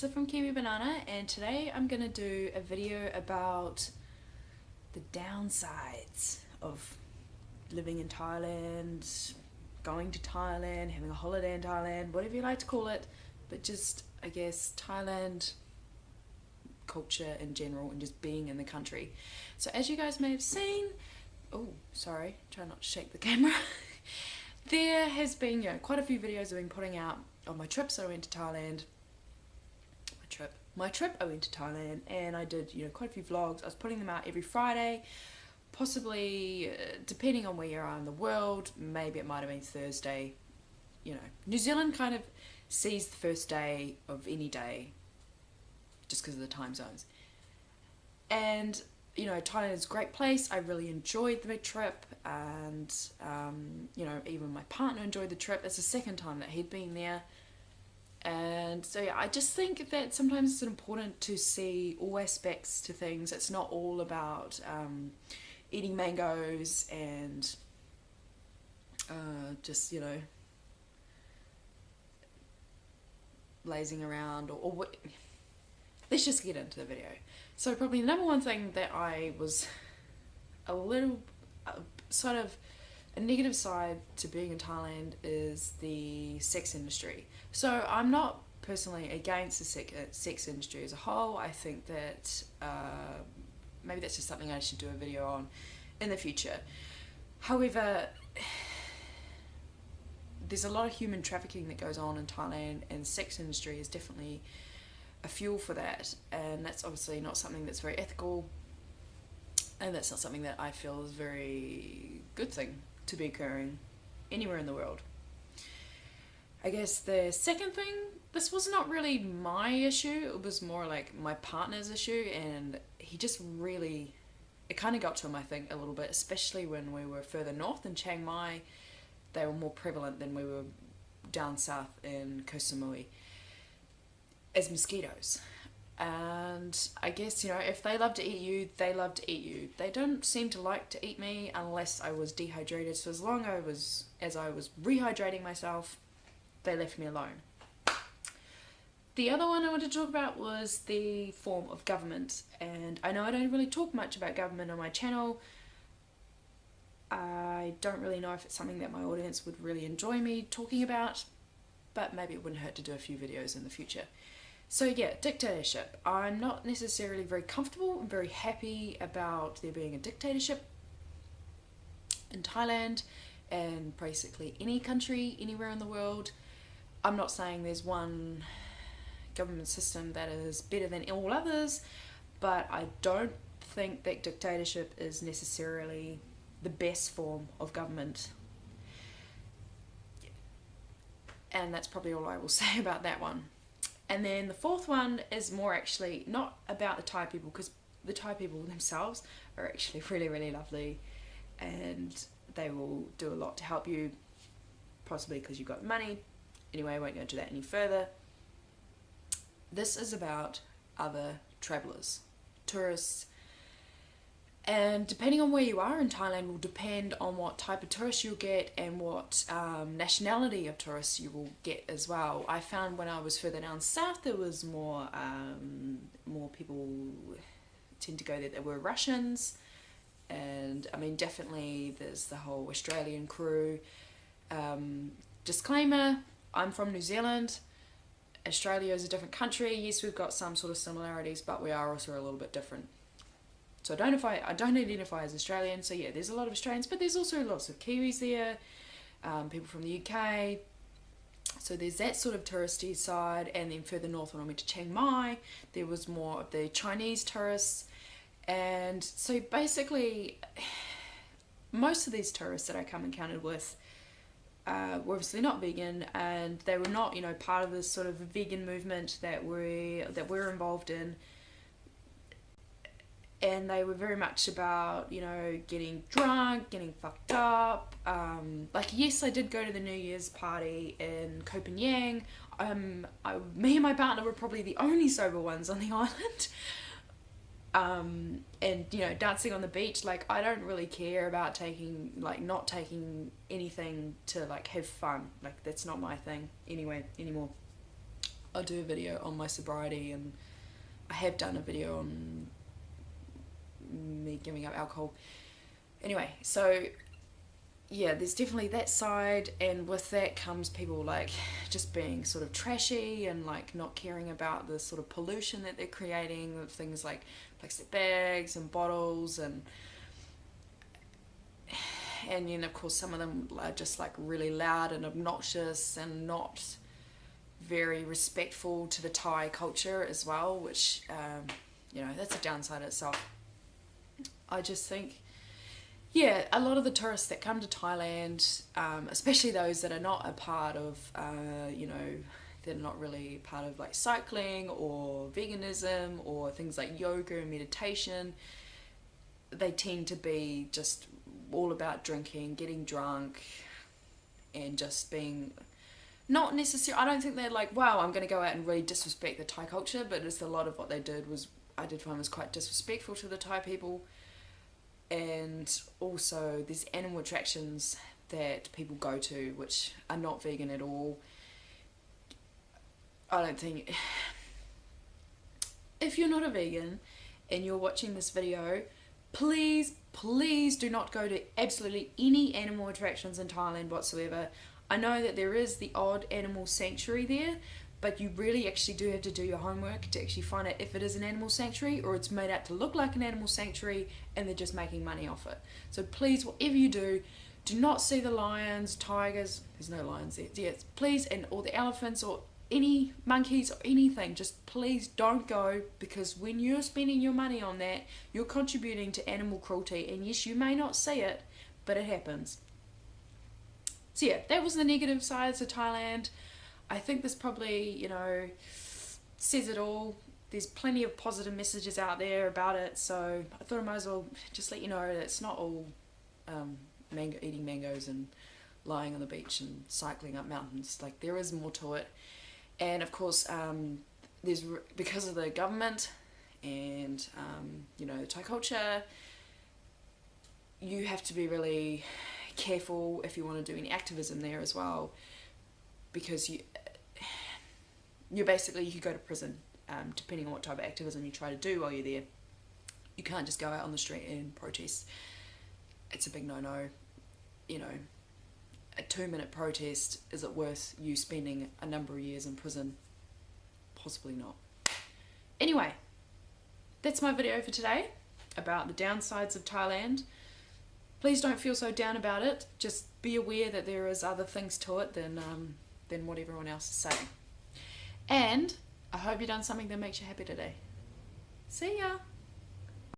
Lisa from Kiwibanana, and today I'm going to do a video about the downsides of living in Thailand, going to Thailand, having a holiday in Thailand, whatever you like to call it, but just, I guess, Thailand culture in general and just being in the country. So as you guys may have seen, oh, sorry, try not to shake the camera. There has been, quite a few videos I've been putting out on my trips. I went to Thailand. My trip I went to Thailand, and I did, quite a few vlogs. I was putting them out every Friday, possibly, depending on where you are in the world, maybe it might have been Thursday. New Zealand kind of sees the first day of any day just because of the time zones. And Thailand is a great place. I really enjoyed the trip, and even my partner enjoyed the trip. It's the second time that he'd been there. And so yeah, I just think that sometimes it's important to see all aspects to things. It's not all about eating mangoes and just lazing around or what. Let's just get into the video. So probably the number one thing that I was a little sort of a negative side to being in Thailand is the sex industry. So I'm not personally against the sex industry as a whole. I think that maybe that's just something I should do a video on in the future. However, there's a lot of human trafficking that goes on in Thailand, and the sex industry is definitely a fuel for that, and that's obviously not something that's very ethical, and that's not something that I feel is a very good thing to be occurring anywhere in the world. I guess the second thing, this was not really my issue, it was more like my partner's issue, and he just really, it kind of got to him, I think, a little bit, especially when we were further north in Chiang Mai. They were more prevalent than we were down south in Koh Samui as mosquitoes. And I guess, if they love to eat you, they love to eat you. They don't seem to like to eat me unless I was dehydrated. So as long as I was rehydrating myself, they left me alone. The other one I wanted to talk about was the form of government. And I know I don't really talk much about government on my channel. I don't really know if it's something that my audience would really enjoy me talking about, but maybe it wouldn't hurt to do a few videos in the future. So yeah, dictatorship. I'm not necessarily very comfortable and very happy about there being a dictatorship in Thailand and basically any country anywhere in the world. I'm not saying there's one government system that is better than all others, but I don't think that dictatorship is necessarily the best form of government. And that's probably all I will say about that one. And then the fourth one is more actually not about the Thai people, because the Thai people themselves are actually really, really lovely, and they will do a lot to help you, possibly because you've got money. Anyway, I won't go into that any further. This is about other travellers, tourists, and depending on where you are in Thailand will depend on what type of tourist you'll get and what nationality of tourists you will get as well. I found when I was further down south there was more people tend to go there that were Russians, and I mean definitely there's the whole Australian crew. Disclaimer, I'm from New Zealand. Australia is a different country. Yes, we've got some sort of similarities, but we are also a little bit different. So I don't identify as Australian, so yeah, there's a lot of Australians, but there's also lots of Kiwis there, people from the UK, so there's that sort of touristy side. And then further north when I went to Chiang Mai, there was more of the Chinese tourists, and so basically most of these tourists that I come encountered with were obviously not vegan, and they were not, part of this sort of vegan movement that we're involved in. And they were very much about, getting drunk, getting fucked up. Like, yes, I did go to the New Year's party in Copenhagen. Me and my partner were probably the only sober ones on the island. And, dancing on the beach, like, I don't really care about not taking anything to, have fun. Like, that's not my thing anymore. I'll do a video on my sobriety, and I have done a video on me giving up alcohol. Anyway, so yeah, there's definitely that side, and with that comes people like just being sort of trashy and like not caring about the sort of pollution that they're creating with things like plastic bags and bottles, and then of course some of them are just like really loud and obnoxious and not very respectful to the Thai culture as well, which you know, that's a downside itself. I just think, yeah, a lot of the tourists that come to Thailand, especially those that are not a part of, you know, they're not really part of like cycling or veganism or things like yoga and meditation, they tend to be just all about drinking, getting drunk, and just being not necessarily, I don't think they're like, wow, I'm going to go out and really disrespect the Thai culture, but it's a lot of what they did was, I did find was quite disrespectful to the Thai people. And also there's animal attractions that people go to which are not vegan at all. I don't think, if you're not a vegan and you're watching this video, please do not go to absolutely any animal attractions in Thailand whatsoever. I know that there is the odd animal sanctuary there, but you really actually do have to do your homework to actually find out if it is an animal sanctuary or it's made out to look like an animal sanctuary and they're just making money off it. So please, whatever you do not see the lions, tigers, there's no lions there, yeah, please, and or the elephants or any monkeys or anything, just please don't go, because when you're spending your money on that, you're contributing to animal cruelty, and yes, you may not see it, but it happens. So yeah, that was the negative sides of Thailand. I think this probably, you know, says it all. There's plenty of positive messages out there about it, so I thought I might as well just let you know that it's not all eating mangoes and lying on the beach and cycling up mountains. Like, there is more to it. And of course, there's, because of the government and, you know, Thai culture, you have to be really careful if you want to do any activism there as well, because you basically, you go to prison, depending on what type of activism you try to do while you're there. You can't just go out on the street and protest. It's a big no-no. You know, a 2-minute protest, is it worth you spending a number of years in prison? Possibly not. Anyway, that's my video for today about the downsides of Thailand. Please don't feel so down about it. Just be aware that there is other things to it than what everyone else is saying. And I hope you've done something that makes you happy today. See ya!